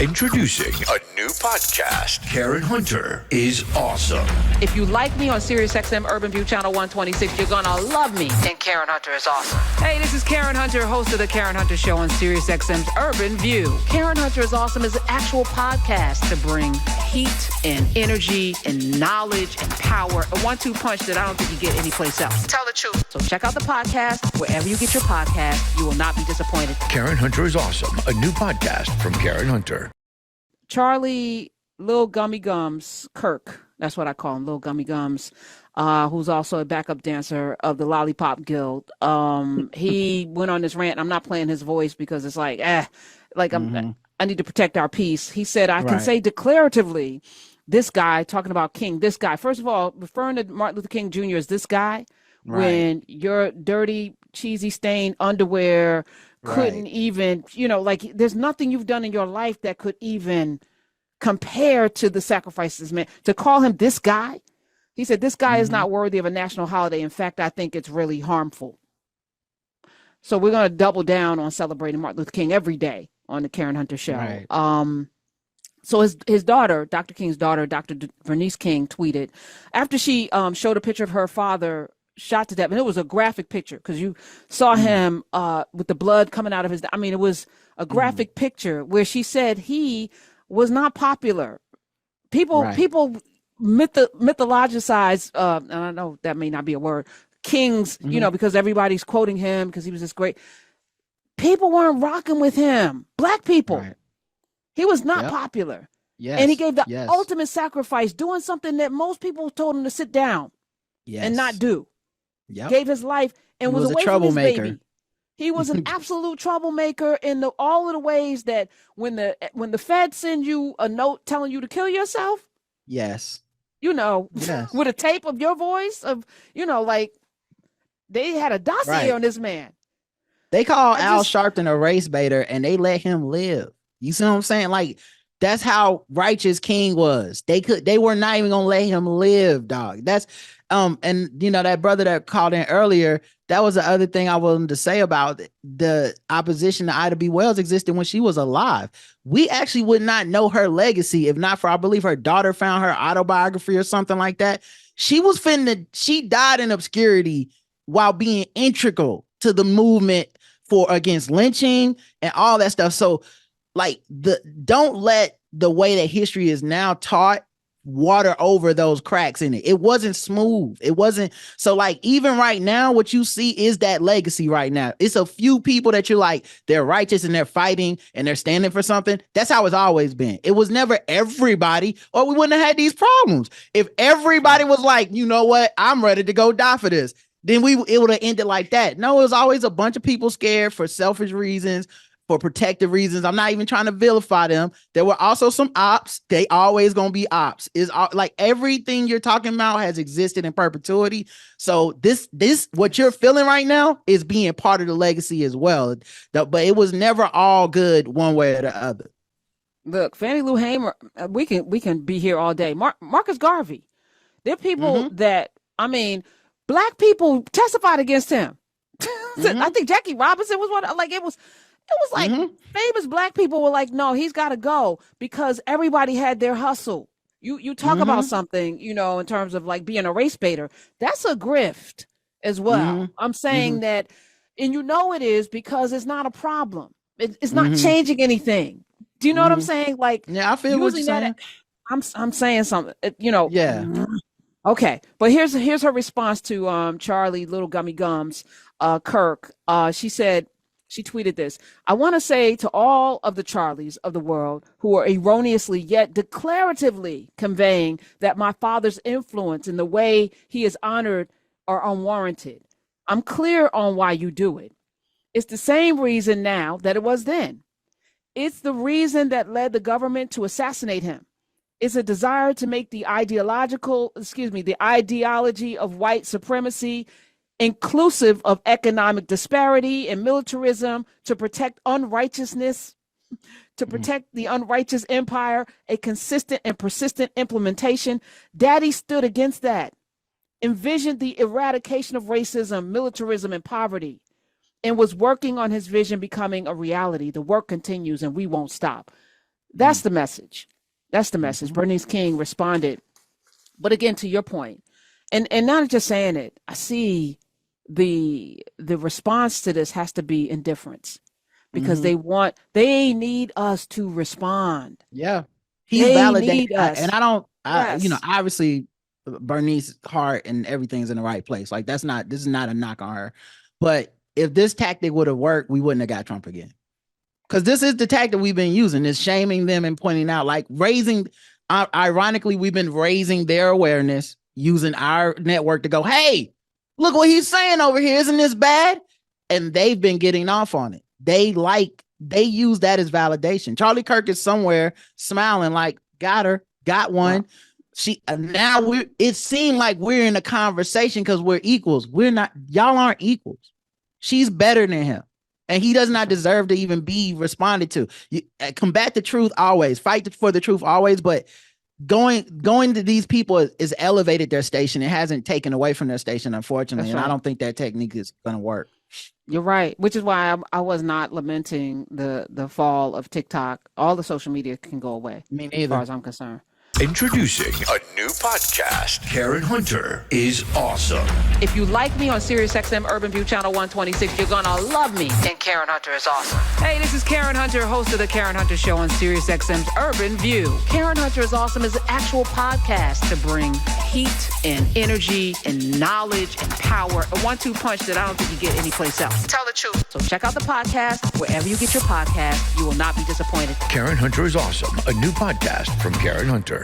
Introducing a new podcast. Karen Hunter is awesome. If you like me on SiriusXM Urban View Channel 126, you're gonna love me. And Karen Hunter is awesome. Hey, this is Karen Hunter, host of the Karen Hunter Show on SiriusXM's Urban View. Karen Hunter is awesome is an actual podcast to bring heat and energy and knowledge and power. A 1-2 punch that I don't think you get anyplace else. Tell the truth. So check out the podcast wherever you get your podcast. You will not be disappointed. Karen Hunter is awesome. A new podcast from Karen Hunter. Charlie Lil Gummy Gums, Kirk, that's what I call him, Lil Gummy Gums, who's also a backup dancer of the Lollipop Guild. He went on this rant. I'm not playing his voice because it's like, I need to protect our peace. He said, I can say declaratively, this guy, talking about King, this guy, first of all, referring to Martin Luther King Jr. as this guy, when your dirty, cheesy, stained underwear couldn't even, like there's nothing you've done in your life that could even compare to the sacrifices, man. To call him this guy, he said, this guy is not worthy of a national holiday. In fact, I think it's really harmful. So we're going to double down on celebrating Martin Luther King every day on the Karen Hunter Show. Right. So his daughter, Dr. King's daughter, Dr. Vernice King, tweeted after she showed a picture of her father shot to death, and it was a graphic picture because you saw him with the blood coming out of his. I mean, it was a graphic picture where she said he was not popular. People mythologicize. And I know that may not be a word. Kings, because everybody's quoting him because he was this great. People weren't rocking with him. Black people. Right. He was not popular. Yes. And he gave the ultimate sacrifice, doing something that most people told him to sit down and not do. Yep. Gave his life and was away from his baby. He was an absolute troublemaker in all of the ways that when the Fed send you a note telling you to kill yourself. Yes. With a tape of your voice of, like they had a dossier on this man. They call Al Sharpton a race baiter and they let him live. You see what I'm saying? Like, that's how righteous King was. They were not even gonna let him live, dog. That's and that brother that called in earlier, that was the other thing I wanted to say about the opposition to Ida B. Wells existed when she was alive. We actually would not know her legacy if not for, I believe her daughter found her autobiography or something like that. She died in obscurity while being integral to the movement against lynching and all that stuff. So don't let the way that history is now taught water over those cracks in it. It wasn't smooth. It wasn't. So even right now, what you see is that legacy right now. It's a few people that you're like, they're righteous and they're fighting and they're standing for something. That's how it's always been. It was never everybody, or we wouldn't have had these problems. If everybody was like, you know what, I'm ready to go die for this, then it would have ended like that. No, it was always a bunch of people scared for selfish reasons, for protective reasons. I'm not even trying to vilify them. There were also some ops. They always gonna be ops. Is like everything you're talking about has existed in perpetuity. So this what you're feeling right now is being part of the legacy as well. But it was never all good one way or the other. Look, Fannie Lou Hamer, we can be here all day. Marcus Garvey. There are people that, Black people testified against him. I think Jackie Robinson was one. It was like famous Black people were like, no, he's got to go because everybody had their hustle. You talk about something, in terms of like being a race baiter. That's a grift as well. I'm saying that, and it is because it's not a problem. It's not changing anything. Do you know what I'm saying? Like, yeah, I feel what you're saying. I'm saying something, Yeah. Okay, but here's her response to Charlie Little Gummy Gums, Kirk. She tweeted this. I want to say to all of the Charlies of the world who are erroneously yet declaratively conveying that my father's influence and the way he is honored are unwarranted. I'm clear on why you do it. It's the same reason now that it was then. It's the reason that led the government to assassinate him. It's a desire to make the ideology of white supremacy inclusive of economic disparity and militarism to protect unrighteousness, to protect the unrighteous empire, a consistent and persistent implementation. Daddy stood against that, envisioned the eradication of racism, militarism, and poverty, and was working on his vision becoming a reality. The work continues and we won't stop. That's the message. That's the message. Bernice King responded. But again, to your point, and not just saying it, I see the response to this has to be indifference because they need us to respond. Yeah. He's validated. And obviously Bernice's heart and everything's in the right place. Like this is not a knock on her. But if this tactic would have worked, we wouldn't have got Trump again. Because this is the tactic we've been using, is shaming them and pointing out, like ironically, we've been raising their awareness using our network to go, hey, look what he's saying over here. Isn't this bad? And they've been getting off on it. They use that as validation. Charlie Kirk is somewhere smiling like, got her, got one. Wow. It seemed like we're in a conversation because we're equals. We're not, y'all aren't equals. She's better than him. And he does not deserve to even be responded to. Combat the truth always. Fight for the truth always. But going to these people is elevated their station. It hasn't taken away from their station, unfortunately. That's right. I don't think that technique is going to work. You're right. Which is why I was not lamenting the fall of TikTok. All the social media can go away. Me neither. As far as I'm concerned. Introducing a new podcast. Karen Hunter is awesome. If you like me on SiriusXM Urban View Channel 126, you're gonna love me. And Karen Hunter is awesome. Hey, this is Karen Hunter, host of the Karen Hunter Show on SiriusXM's Urban View. Karen Hunter is awesome is an actual podcast to bring heat and energy and knowledge and power. A 1-2 punch that I don't think you get anyplace else. Tell the truth. So check out the podcast wherever you get your podcast. You will not be disappointed. Karen Hunter is awesome. A new podcast from Karen Hunter.